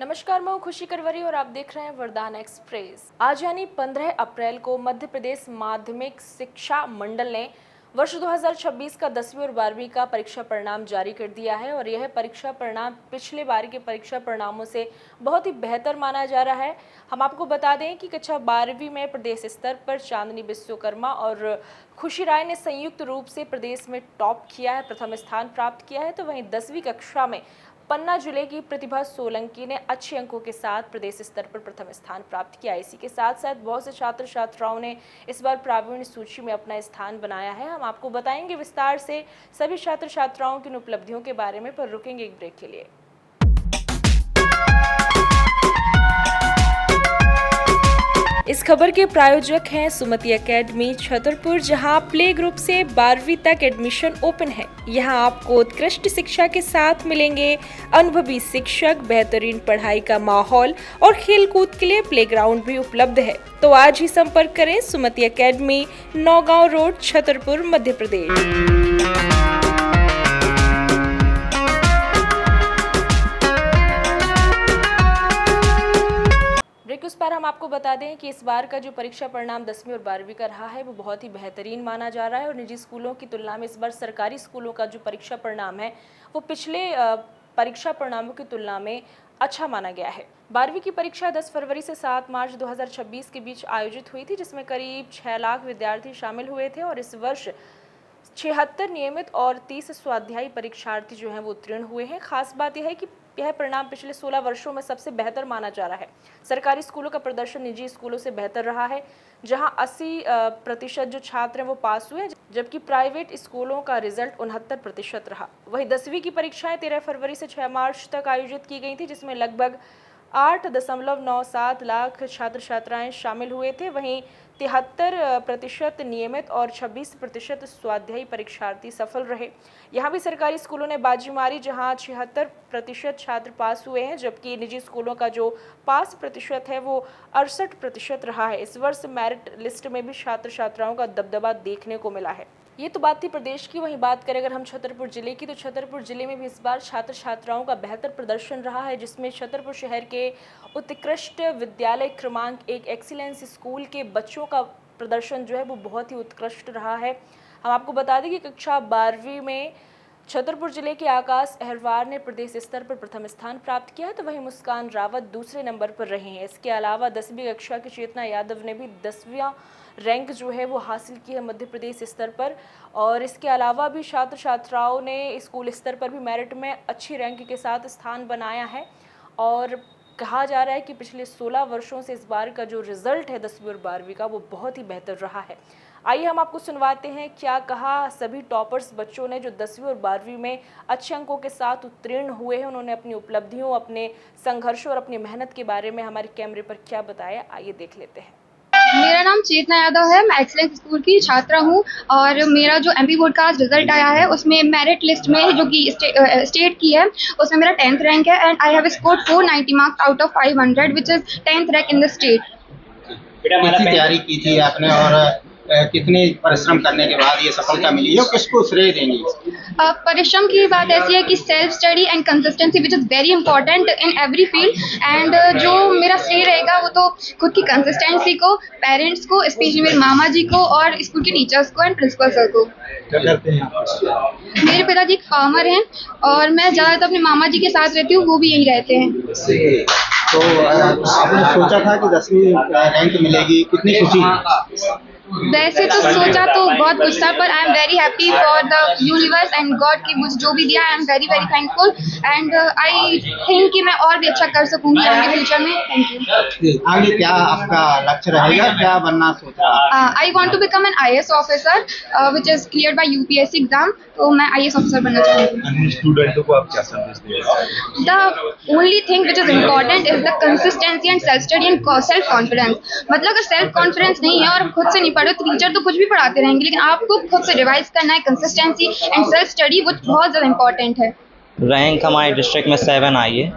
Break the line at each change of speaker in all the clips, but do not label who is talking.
नमस्कार, मैं हूं खुशी करवरी और आप देख रहे हैं वरदान एक्सप्रेस। आज यानी 15 अप्रैल को मध्य प्रदेश माध्यमिक शिक्षा मंडल ने वर्ष 2026 का 10वीं और 12वीं का परीक्षा परिणाम जारी कर दिया है और यह परीक्षा परिणाम पिछले बार के परीक्षा परिणामों से बहुत ही बेहतर माना जा रहा है। हम आपको बता दें कि कक्षा 12वीं में प्रदेश स्तर पर चांदनी विश्वकर्मा और खुशी राय ने संयुक्त रूप से प्रदेश में टॉप किया है, प्रथम स्थान प्राप्त किया है। तो वहीं 10वीं कक्षा में पन्ना जिले की प्रतिभा सोलंकी ने अच्छे अंकों के साथ प्रदेश स्तर पर प्रथम स्थान प्राप्त किया। इसी के साथ साथ बहुत से छात्र छात्राओं ने इस बार प्रावीण्य सूची में अपना स्थान बनाया है। हम आपको बताएंगे विस्तार से सभी छात्र छात्राओं की उपलब्धियों के बारे में, पर रुकेंगे एक ब्रेक के लिए। इस खबर के प्रायोजक हैं सुमति एकेडमी छतरपुर, जहां प्ले ग्रुप से 12वीं तक एडमिशन ओपन है। यहां आपको उत्कृष्ट शिक्षा के साथ मिलेंगे अनुभवी शिक्षक, बेहतरीन पढ़ाई का माहौल और खेलकूद के लिए प्लेग्राउंड भी उपलब्ध है। तो आज ही संपर्क करें सुमति एकेडमी, नौगांव रोड, छतरपुर, मध्य प्रदेश। उस पर हम आपको बता दें कि इस बार का जो परीक्षा परिणाम 10वीं और 12वीं का रहा है वो बहुत ही बेहतरीन माना जा रहा है और निजी स्कूलों की तुलना में इस बार सरकारी स्कूलों का जो परीक्षा परिणाम है वो पिछले परीक्षा परिणामों की तुलना में अच्छा माना गया है। 12वीं की परीक्षा 10 फरवरी से 7 मार्च 2026 के बीच आयोजित हुई थी, जिसमें करीब 6 लाख विद्यार्थी शामिल हुए थे और इस वर्ष 76 नियमित और 30 स्वाध्यायी परीक्षार्थी जो हैं वो उत्तीर्ण हुए हैं। खास बात यह है कि यह परिणाम पिछले 16 वर्षों में सबसे बेहतर माना जा रहा है। सरकारी स्कूलों का प्रदर्शन निजी स्कूलों से बेहतर रहा है, जहां 80% जो छात्र हैं वो पास हुए, जबकि प्राइवेट स्कूलों का रिजल्ट 69% रहा। वहीं 10वीं की परीक्षाएं 13 फरवरी से 6 मार्च तक आयोजित की गई थी, जिसमें लगभग 8.97 लाख छात्र छात्राएं शामिल हुए थे। वहीं 73% नियमित और 26% स्वाध्यायी परीक्षार्थी सफल रहे। यहाँ भी सरकारी स्कूलों ने बाजी मारी, जहाँ 76% छात्र पास हुए हैं, जबकि निजी स्कूलों का जो पास प्रतिशत है वो 68% रहा है। इस वर्ष मेरिट लिस्ट में भी छात्र छात्राओं का दबदबा देखने को मिला है। ये तो बात थी प्रदेश की। वहीं बात करें अगर हम छतरपुर जिले की, तो छतरपुर जिले में भी इस बार छात्र छात्राओं का बेहतर प्रदर्शन रहा है, जिसमें छतरपुर शहर के उत्कृष्ट विद्यालय क्रमांक 1 एक्सीलेंस स्कूल के बच्चों का प्रदर्शन जो है वो बहुत ही उत्कृष्ट रहा है। हम आपको बता दें कि कक्षा 12वीं में छतरपुर जिले के आकाश अहरवार ने प्रदेश स्तर पर प्रथम स्थान प्राप्त किया, तो वहीं मुस्कान रावत दूसरे नंबर पर रहे हैं। इसके अलावा 10वीं कक्षा की चेतना यादव ने भी 10वां रैंक जो है वो हासिल की है मध्य प्रदेश स्तर पर। और इसके अलावा भी छात्र छात्राओं ने स्कूल स्तर पर भी मेरिट में अच्छी रैंक के साथ स्थान बनाया है और कहा जा रहा है कि पिछले 16 वर्षों से इस बार का जो रिजल्ट है 10वीं और 12वीं का वो बहुत ही बेहतर रहा है। आइए हम आपको सुनवाते हैं क्या कहा सभी टॉपर्स बच्चों ने जो 10वीं और 12वीं में अच्छे अंकों के साथ उत्तीर्ण हुए हैं। उन्होंने अपनी उपलब्धियों, अपने संघर्षों और अपनी मेहनत के बारे में हमारे कैमरे पर क्या बताया, आइए देख लेते हैं।
मेरा नाम चेतना यादव है। मैं एक्सीलेंस स्कूल की छात्रा हूँ और मेरा जो एमपी बोर्ड का आज रिजल्ट आया है उसमें मेरिट लिस्ट में जो कि स्टेट की है उसमें मेरा 10th रैंक है and I have scored 490 marks out of 500 which is 10th rank in the state.
कितनी तैयारी की थी आपने और कितने परिश्रम करने के बाद ये सफलता मिली है, किसको श्रेय देंगी?
परिश्रम की बात ऐसी है कि self study and consistency which is very important in every field and जो मेरा श्रेय रहेगा वो तो खुद की कंसिस्टेंसी को, पेरेंट्स को, स्पेशली मेरे मामा जी को और स्कूल के टीचर्स को एंड प्रिंसिपल सर को।
क्या करते हैं आप?
मेरे पिताजी एक फार्मर हैं और मैं ज़्यादातर अपने मामा जी के साथ रहती हूँ, वो भी यहीं रहते हैं।
तो आपने सोचा था कि 10वीं रैंक मिलेगी, कितनी खुशी?
वैसे तो सोचा तो बहुत कुछ था, पर I am very happy for the universe and God की मुझे जो भी दिया, I am very very thankful and I think कि मैं और भी अच्छा कर सकूंगी आगे फ्यूचर में। Thank you.
आगे क्या आपका लक्ष्य रहेगा, क्या बनना सोच रहा है?
I want to become an IAS officer which is cleared by UPSC exam, तो मैं आईएएस ऑफिसर बनना चाहूंगी।
स्टूडेंटों को आप क्या संदेश देंगे?
The only thing which is important is the consistency and self study and self confidence. मतलब अगर सेल्फ कॉन्फिडेंस नहीं है और खुद से नहीं पढ़ो तो टीचर तो कुछ भी पढ़ाते रहेंगे, लेकिन आपको खुद से रिवाइज करना है। कंसिस्टेंसी एंड सेल्फ स्टडी वो बहुत ज़्यादा इंपॉर्टेंट है।
रैंक हमारे डिस्ट्रिक्ट में 7 आई है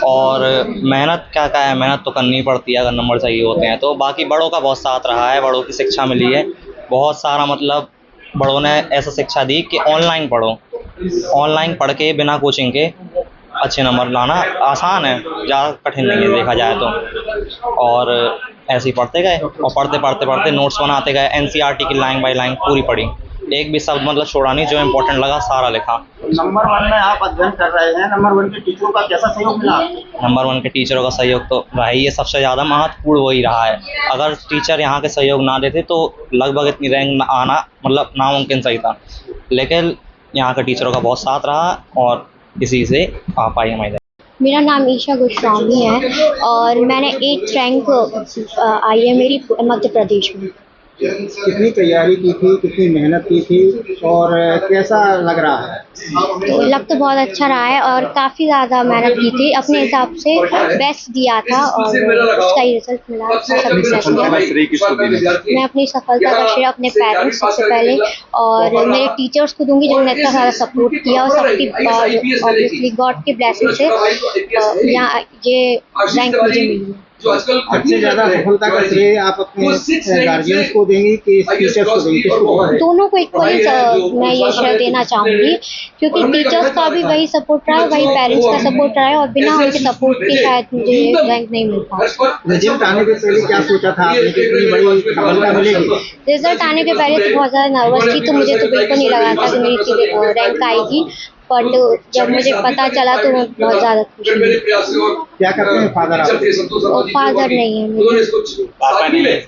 और मेहनत क्या है, मेहनत तो करनी पड़ती है अगर नंबर चाहिए होते हैं तो। बाकी बड़ों का बहुत साथ रहा है, बड़ों की शिक्षा मिली है बहुत सारा, मतलब बड़ों ने ऐसा शिक्षा दी कि ऑनलाइन पढ़ो, ऑनलाइन पढ़ के बिना कोचिंग के अच्छे नंबर लाना आसान है, ज़्यादा कठिन नहीं है देखा जाए तो। और ऐसे ही पढ़ते गए और पढ़ते पढ़ते पढ़ते नोट्स बनाते गए, एनसीईआरटी की लाइन बाय लाइन पूरी पढ़ी, एक भी शब्द मतलब छोड़ा नहीं, जो इम्पोर्टेंट लगा सारा लिखा।
नंबर 1 में आप अध्ययन कर रहे हैं, नंबर 1 के टीचरों का कैसा सहयोग मिला?
नंबर 1 के टीचरों का सहयोग तो भाई ये सबसे ज़्यादा महत्वपूर्ण वही रहा है। अगर टीचर यहाँ के सहयोग ना देते तो लगभग इतनी रैंक आना मतलब नामुमकिन सही था, लेकिन यहाँ के टीचरों का बहुत साथ रहा और इसी से आ पाई हमारी।
मेरा नाम ईशा गोस्वामी है और मैंने 8th रैंक आई है मेरी मध्य प्रदेश में।
कितनी तैयारी की थी, कितनी मेहनत की थी और कैसा लग रहा है?
लग तो बहुत अच्छा रहा है और काफ़ी ज़्यादा मेहनत की थी, अपने हिसाब से बेस्ट दिया था और उसका ही रिजल्ट मिला। मैं अपनी सफलता का श्रेय अपने पेरेंट्स सबसे पहले और मेरे टीचर्स को दूंगी जिन्होंने इतना सारा सपोर्ट किया और सबकी ऑब्वियसली गॉड के ब्लेसिंग से यहाँ ये रैंक मुझे मिली है।
सबसे ज़्यादा सफलता का श्रेय आप अपने गार्जियंस को देंगी कि टीचर्स को देंगी?
दोनों को इक्वली मैं ये श्रेय देना चाहूँगी, क्योंकि टीचर्स का भी वही सपोर्ट रहा है, वही पेरेंट्स का सपोर्ट रहा है और बिना उनके सपोर्ट के शायद मुझे रैंक नहीं मिल पाता।
रिजल्ट आने के पहले क्या सोचा था आपने कि इतनी बड़ी सफलता मिलेगी?
रिजल्ट आने के पहले तो बहुत ज़्यादा नर्वस थी, तो मुझे तो बिल्कुल नहीं लगा था कि मेरी रैंक आएगी, बट जब मुझे पता चला तो बहुत ज़्यादा खुशी हुई।
क्या करते हैं फादर आप?
फादर नहीं है मेरे।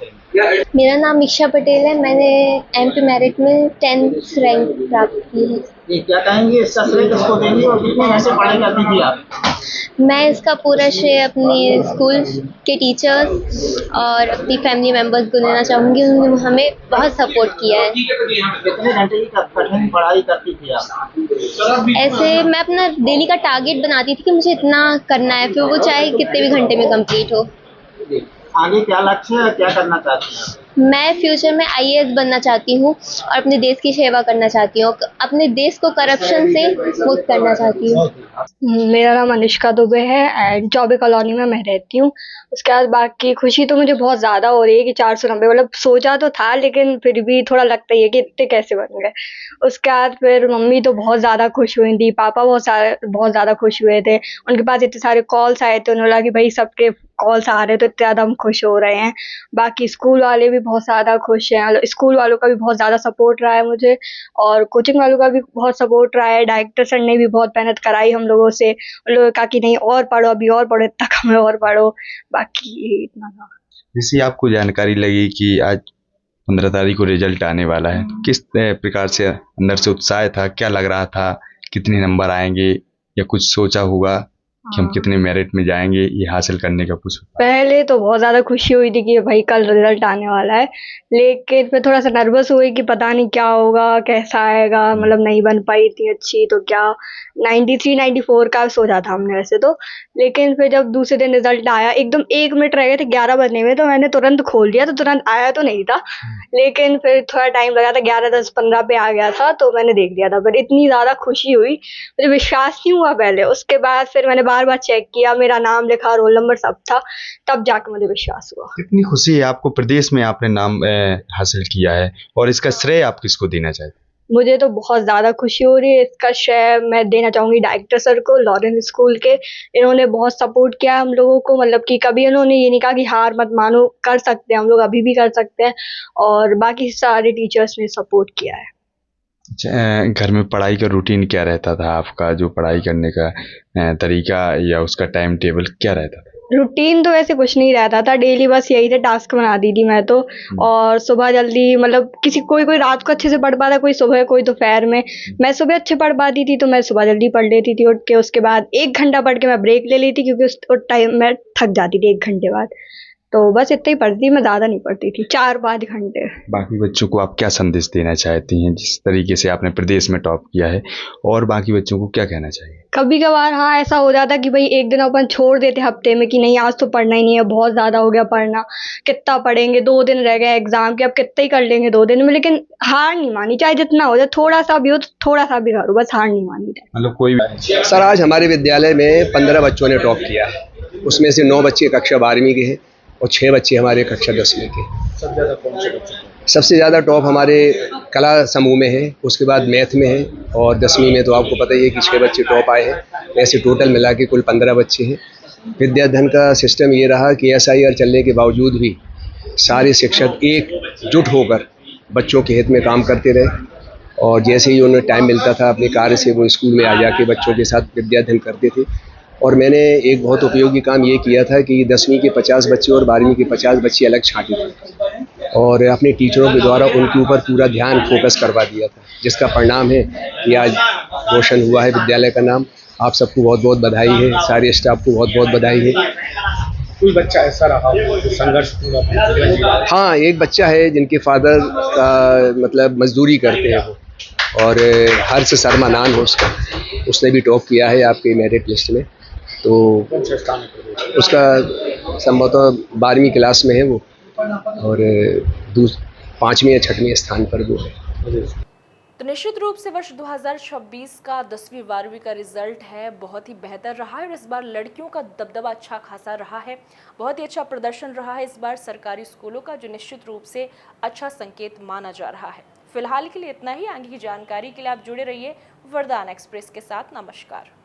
मेरा नाम ईशा पटेल है, मैंने MP मेरिट में 10th रैंक प्राप्त की है।
ये क्या कहेंगे, इसका श्रेय किसको देंगे और कितने घंटे पढ़ाई करती थी आप?
मैं इसका पूरा श्रेय अपने स्कूल के टीचर्स और अपनी फैमिली मेम्बर्स को देना चाहूँगी, उन्होंने हमें बहुत सपोर्ट किया है।
कितने घंटे की कठिन पढ़ाई करती थी आप?
ऐसे मैं अपना डेली का टारगेट बनाती थी कि मुझे इतना करना है, फिर वो चाहे कितने भी घंटे में कंप्लीट हो।
आगे क्या लक्ष्य है, क्या करना चाहती हैं?
मैं फ्यूचर में IAS बनना चाहती हूँ और अपने देश की सेवा करना चाहती हूँ, अपने देश को करप्शन से मुक्त करना चाहती हूँ।
मेरा नाम अनुष्का दुबे है एंड चौबे कॉलोनी में मैं रहती हूँ। उसके बाद बाकी खुशी तो मुझे बहुत ज़्यादा हो रही है कि 490 मतलब सोचा तो था, लेकिन फिर भी थोड़ा लगता ही है कि इतने कैसे बन गए। उसके बाद फिर मम्मी तो बहुत ज़्यादा खुश हुई थी, पापा बहुत ज़्यादा खुश हुए थे। उनके पास इतने सारे कॉल्स आए थे, उन्होंने लगा कि भाई सबके कॉल्स आ रहे हैं तो इतने ज़्यादा हम खुश हो रहे हैं। बाकी स्कूल वाले भी बहुत ज़्यादा खुश हैं, स्कूल वालों का भी बहुत ज़्यादा सपोर्ट रहा है मुझे और कोचिंग वालों का भी बहुत सपोर्ट रहा है। डायरेक्टर सर ने भी बहुत मेहनत कराई हम लोगों से, उन लोगों ने कहा कि नहीं और पढ़ो, अभी और पढ़ो, इतना कम है और पढ़ो। बाकी इतना था।
जैसे आपको जानकारी लगी कि आज 15 तारीख को रिजल्ट आने वाला है, तो किस प्रकार से अंदर से उत्साह था, क्या लग रहा था, कितने नंबर आएंगे या कुछ सोचा होगा कि हम कितने मेरिट में जाएंगे ये हासिल करने का? कुछ
पहले तो बहुत ज़्यादा खुशी हुई थी कि भाई कल रिजल्ट आने वाला है, लेकिन फिर थोड़ा सा नर्वस हुई कि पता नहीं क्या होगा, कैसा आएगा, मतलब नहीं बन पाई इतनी अच्छी तो क्या 93 94 का सोचा था हमने वैसे तो। लेकिन फिर जब दूसरे दिन रिजल्ट आया, एकदम 1 मिनट रह गए थे 11 बजने में, तो मैंने तुरंत खोल दिया, तो तुरंत आया तो नहीं था, लेकिन फिर थोड़ा टाइम लगा था, 11:10-15 पे आ गया था तो मैंने देख लिया था। फिर इतनी ज़्यादा खुशी हुई, मुझे विश्वास नहीं हुआ पहले। उसके बाद फिर मैंने बार-बार चेक किया, मेरा नाम लिखा, रोल नंबर सब था, तब जाकर मुझे विश्वास हुआ।
कितनी खुशी है आपको, प्रदेश में आपने नाम हासिल किया है और इसका श्रेय आप किसको देना चाहते हैं?
मुझे तो बहुत ज़्यादा खुशी हो रही है, इसका श्रेय मैं देना चाहूँगी डायरेक्टर सर को, लॉरेंस स्कूल के। इन्होंने बहुत सपोर्ट किया हम लोगों को, मतलब कि कभी इन्होंने ये नहीं कहा कि हार मत मानो, कर सकते हैं हम लोग, अभी भी कर सकते हैं, और बाकी सारे टीचर्स ने सपोर्ट किया है।
घर में पढ़ाई का रूटीन क्या रहता था आपका, जो पढ़ाई करने का तरीका या उसका टाइम टेबल क्या रहता था?
रूटीन तो वैसे कुछ नहीं रहता था, डेली बस यही था, टास्क बना दी थी मैं तो। और सुबह जल्दी, मतलब कोई रात को अच्छे से पढ़ पाता, कोई सुबह, कोई दोपहर में। मैं सुबह अच्छे पढ़ पाती थी तो मैं सुबह जल्दी पढ़ लेती थी उठ के। उसके बाद 1 घंटा पढ़ के मैं ब्रेक ले लेती, क्योंकि उस टाइम मैं थक जाती थी 1 घंटे बाद। तो बस इतना ही पढ़ती थी, मैं ज़्यादा नहीं पढ़ती थी, 4-5 घंटे।
बाकी बच्चों को आप क्या संदेश देना चाहती हैं, जिस तरीके से आपने प्रदेश में टॉप किया है, और बाकी बच्चों को क्या कहना चाहिए?
कभी कभार हाँ ऐसा हो जाता कि भाई एक दिन अपन छोड़ देते हफ्ते में कि नहीं आज तो पढ़ना ही नहीं है, बहुत ज़्यादा हो गया पढ़ना, कितना पढ़ेंगे, 2 दिन रह गए एग्जाम के, अब कितना ही कर लेंगे 2 दिन में। लेकिन हार नहीं मानी, चाहे जितना हो जाए, थोड़ा सा भी हो तो थोड़ा सा भी करो, बस हार नहीं मानी जाए।
मतलब कोई
सर, आज हमारे विद्यालय में 15 बच्चों ने टॉप किया है, उसमें से 9 बच्चे कक्षा 12वीं के हैं और 6 बच्चे हमारे कक्षा 10वीं के। सबसे ज़्यादा टॉप हमारे कला समूह में है, उसके बाद मैथ में है, और 10वीं में तो आपको पता ही है कि 6 बच्चे टॉप आए हैं। ऐसे टोटल मिला के कुल 15 बच्चे हैं। विद्याधन का सिस्टम ये रहा कि SIR चलने के बावजूद भी सारे शिक्षक एकजुट होकर बच्चों के हित में काम करते रहे, और जैसे ही उन्हें टाइम मिलता था अपने कार्य से वो स्कूल में आ जाके बच्चों के साथ विद्याधन करते थे। और मैंने एक बहुत उपयोगी काम ये किया था कि 10वीं के 50 बच्चे और 12वीं के 50 बच्चे अलग छांटे थे, और अपने टीचरों के द्वारा उनके ऊपर पूरा ध्यान फोकस करवा दिया था, जिसका परिणाम है कि आज रोशन हुआ है विद्यालय का नाम। आप सबको बहुत बहुत बधाई है, सारे स्टाफ को बहुत बहुत बधाई है।
कोई बच्चा ऐसा रहा हो जो संघर्ष पूरा?
हाँ, एक बच्चा है जिनके फादर मतलब मजदूरी करते हैं वो, और हर्ष शर्मा नाम है उसका, उसने भी टॉप किया है आपके मेरिट लिस्ट में। तो उसका संभवतः 12वीं क्लास में है वो, और 5वें या 6वें स्थान पर वो है।
तो निश्चित रूप से वर्ष 2026 का 10वीं 12वीं का रिजल्ट है बहुत ही बेहतर रहा है, और इस बार लड़कियों का दबदबा अच्छा खासा रहा है, बहुत ही अच्छा प्रदर्शन रहा है इस बार सरकारी स्कूलों का, जो निश्चित रूप से अच्छा संकेत माना जा रहा है। फिलहाल के लिए इतना ही। आगे की जानकारी के लिए आप जुड़े रहिए वरदान एक्सप्रेस के साथ। नमस्कार।